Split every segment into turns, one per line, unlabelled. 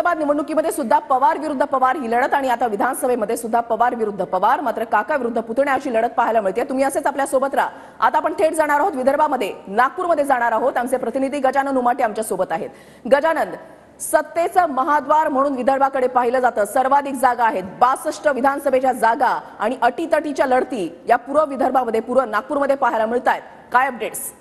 लोकसभा निवडणुकीमध्ये सुद्धा पवार विरुद्ध पवार ही लढत आणि आता विधानसभेमध्ये सुद्धा पवार विरुद्ध पवार, मात्र काका विरुद्ध पुतण्या अशी लढत पाहायला मिळते। तुम्ही असेच आपल्या सोबत राहा। आता आपण थेट जाणार आहोत विदर्भामध्ये, नागपूरमध्ये जाणार आहोत। आमचे प्रतिनिधी गजानन उमाटे आमच्या सोबत आहेत। गजानन, सत्तेचं महाद्वार म्हणून विदर्भाकडे पाहिलं जातं, सर्वाधिक जागा आहेत, 62 विधानसभेच्या जागा आणि अटीतटीच्या लढती या पूर्व विदर्भामध्ये, पूर्व नागपूरमध्ये पाहायला मिळतात। काय अपडेट्स?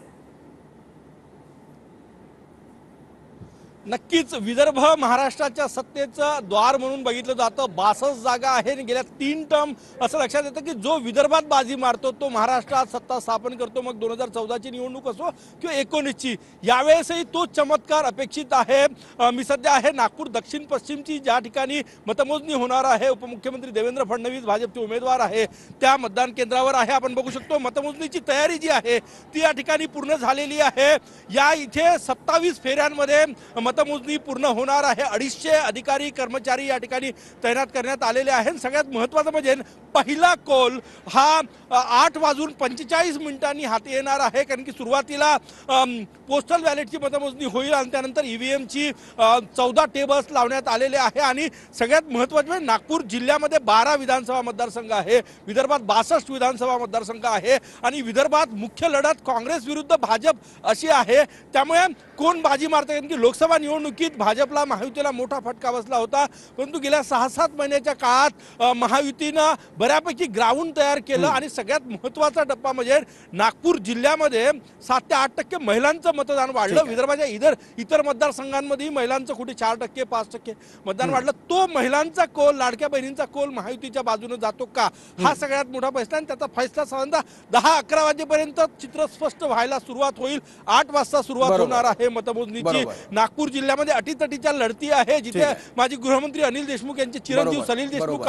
नक्कीच विदर्भ महाराष्ट्राच्या सत्तेचं द्वार म्हणून बघितलं जातं। 62 जागा आहे आणि गेल्या 3 टर्म असं लक्षात येतं की जो विदर्भात बाजी मारतो तो महाराष्ट्रात सत्ता स्थापन करतो। मग 2014ची निवडणूक असो किंवा 19ची, यावेळेसही तो चमत्कार अपेक्षित आहे। मी सध्या आहे नागपूर दक्षिण पश्चिमची, ज्या ठिकाणी मतमोजणी होणार आहे। उपमुख्यमंत्री देवेंद्र फडणवीस भाजपचे उमेदवार आहे त्या मतदान केंद्रावर आहे। आपण बघू शकतो मतमोजणीची तयारी जी आहे ती या ठिकाणी पूर्ण झालेली आहे। या इथे 27 फेऱ्यांमध्ये मतमोजणी पूर्ण होणार आहे। 250 अधिकारी कर्मचारी या ठिकाणी तैनात करण्यात आलेले आहेत। सगळ्यात महत्त्वाचं म्हणजे पहिला कौल हा 8:45 हाती येणार आहे, कारण की सुरुवातीला पोस्टल बॅलेटची मतमोजणी होईल आणि त्यानंतर ईव्हीएमची 14 टेबल्स लावण्यात आलेले आहे। आणि सगळ्यात महत्त्वाचं म्हणजे नागपूर जिल्ह्यामध्ये 12 विधानसभा मतदारसंघ आहे, विदर्भात 62 विधानसभा मतदारसंघ आहे आणि विदर्भात मुख्य लढत काँग्रेस विरुद्ध भाजप अशी आहे। त्यामुळे कोण बाजी मारते, कारण की लोकसभा निवडणुकीत भाजपला महायुतीला मोठा फटका बसला होता, परंतु गेल्या 6-7 महिन्याच्या काळात महायुतीनं बऱ्यापैकी ग्राउंड तयार केलं। आणि सगळ्यात महत्त्वाचा टप्पा म्हणजे नागपूर जिल्ह्यामध्ये 7 ते 8% महिलांचं मतदान वाढलं। विदर्भाच्या इतर मतदारसंघांमध्ये महिलांचं कुठे 4% 5% मतदान वाढलं। तो महिलांचा कौल, लाडक्या बहिणींचा कौल महायुतीच्या बाजूने जातो का, हा सगळ्यात मोठा फैसला आणि त्याचा फैसला साधारणतः 10-11 वाजेपर्यंत चित्र स्पष्ट व्हायला सुरुवात होईल। 8 वाजता सुरुवात होणार आहे मतमोजणीची। नागपूर जिल्ह्यामध्ये अटीतटीच्या लढती आहे, जिथे माजी गृहमंत्री अनिल देशमुख यांचे चिरंजीव सलील देशमुख